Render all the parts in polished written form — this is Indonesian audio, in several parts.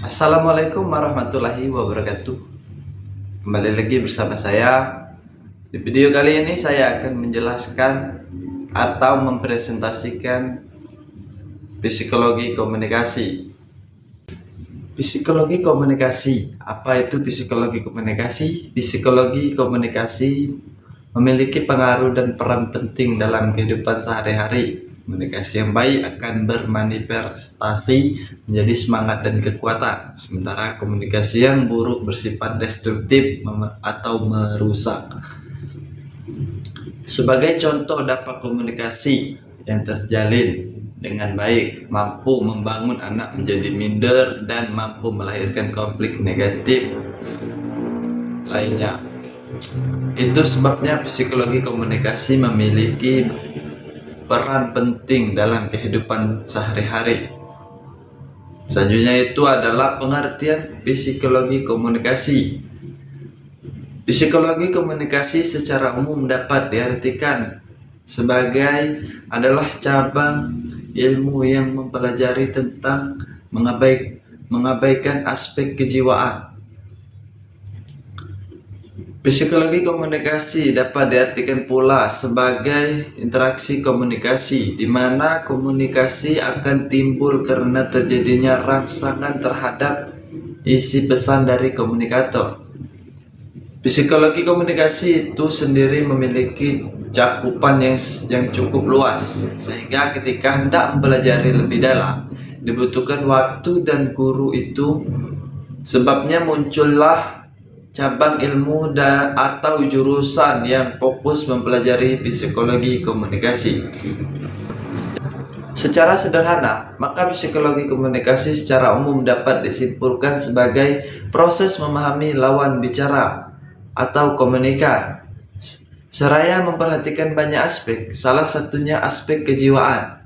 Assalamualaikum warahmatullahi wabarakatuh. Kembali lagi bersama saya. Di video kali ini saya akan menjelaskan atau mempresentasikan psikologi komunikasi. Psikologi komunikasi. Apa itu psikologi komunikasi? Psikologi komunikasi memiliki pengaruh dan peran penting dalam kehidupan sehari-hari. Komunikasi yang baik akan bermanifestasi menjadi semangat dan kekuatan, sementara komunikasi yang buruk bersifat destruktif atau merusak. Sebagai contoh, dampak komunikasi yang terjalin dengan baik mampu membangun anak menjadi minder dan mampu melahirkan konflik negatif lainnya. Itu sebabnya psikologi komunikasi memiliki peran penting dalam kehidupan sehari-hari. Selanjutnya itu adalah pengertian psikologi komunikasi. Psikologi komunikasi secara umum dapat diartikan sebagai adalah cabang ilmu yang mempelajari tentang mengabaikan aspek kejiwaan. Psikologi komunikasi dapat diartikan pula sebagai interaksi komunikasi, di mana komunikasi akan timbul karena terjadinya rangsangan terhadap isi pesan dari komunikator. Psikologi komunikasi itu sendiri memiliki cakupan yang cukup luas, sehingga ketika hendak mempelajari lebih dalam, dibutuhkan waktu dan guru itu. Sebabnya muncullah cabang ilmu atau jurusan yang fokus mempelajari psikologi komunikasi. Secara sederhana, maka psikologi komunikasi secara umum dapat disimpulkan sebagai proses memahami lawan bicara atau komunikan, seraya memperhatikan banyak aspek, salah satunya aspek kejiwaan.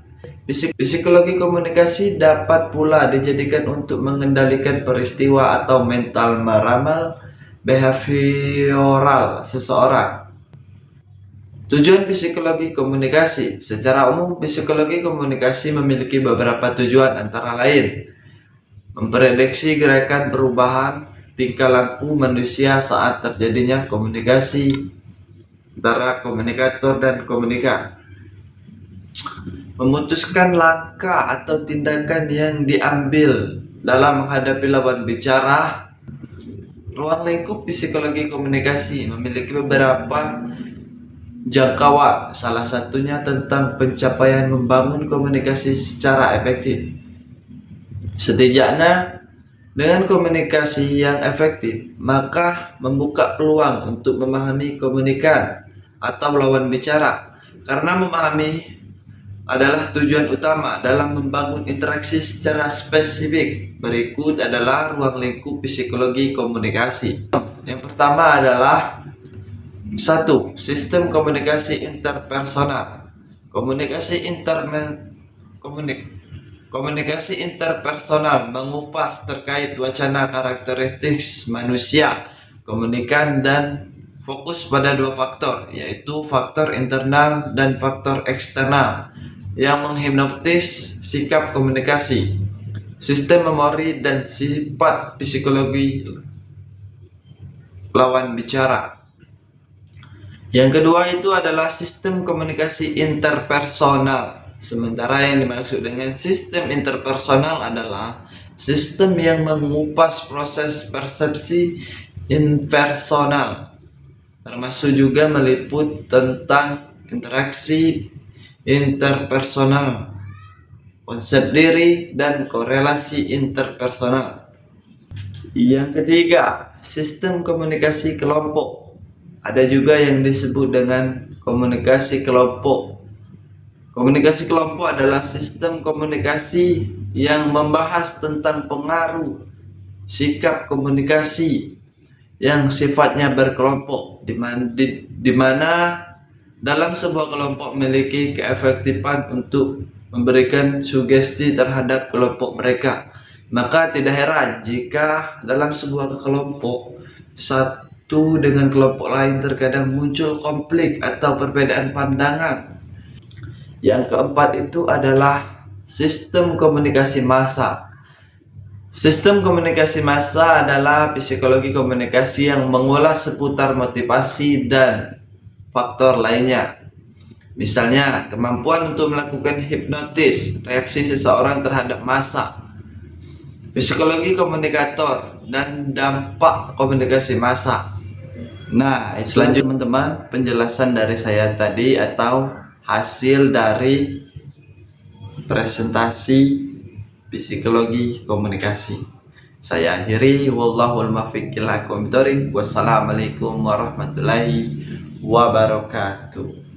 Psikologi komunikasi dapat pula dijadikan untuk mengendalikan peristiwa atau mental meramal behavioral seseorang. Tujuan psikologi komunikasi. Secara umum, psikologi komunikasi memiliki beberapa tujuan, antara lain memprediksi gerakan perubahan tingkah laku manusia saat terjadinya komunikasi antara komunikator dan komunikan, memutuskan langkah atau tindakan yang diambil dalam menghadapi lawan bicara. Ruang lingkup psikologi komunikasi memiliki beberapa jangkauan, salah satunya tentang pencapaian membangun komunikasi secara efektif. Setidaknya dengan komunikasi yang efektif, maka membuka peluang untuk memahami komunikan atau lawan bicara, karena memahami adalah tujuan utama dalam membangun interaksi secara spesifik. Berikut adalah ruang lingkup psikologi komunikasi. Yang pertama adalah 1. Sistem komunikasi interpersonal. Komunikasi interpersonal mengupas terkait wacana karakteristik manusia, komunikan, dan fokus pada dua faktor, yaitu faktor internal dan faktor eksternal, yang menghipnotis sikap komunikasi, sistem memori, dan sifat psikologi lawan bicara. Yang kedua itu adalah sistem komunikasi interpersonal. Sementara yang dimaksud dengan sistem interpersonal adalah sistem yang mengupas proses persepsi impersonal, termasuk juga meliput tentang interaksi interpersonal, konsep diri, dan korelasi interpersonal. Yang ketiga, sistem komunikasi kelompok. Ada juga yang disebut dengan komunikasi kelompok. Komunikasi kelompok adalah sistem komunikasi yang membahas tentang pengaruh sikap komunikasi yang sifatnya berkelompok, di mana dalam sebuah kelompok memiliki keefektifan untuk memberikan sugesti terhadap kelompok mereka. Maka tidak heran jika dalam sebuah kelompok satu dengan kelompok lain terkadang muncul konflik atau perbedaan pandangan. Yang keempat itu adalah sistem komunikasi massa. Sistem komunikasi massa adalah psikologi komunikasi yang mengulas seputar motivasi dan faktor lainnya. Misalnya, kemampuan untuk melakukan hipnotis, reaksi seseorang terhadap massa, psikologi komunikator, dan dampak komunikasi massa. Nah, selanjutnya teman-teman, penjelasan dari saya tadi atau hasil dari presentasi psikologi komunikasi. Saya akhiri, wallahul muwaffiq ila aqwamit thoriq. Wassalamualaikum warahmatullahi wabarakatuh.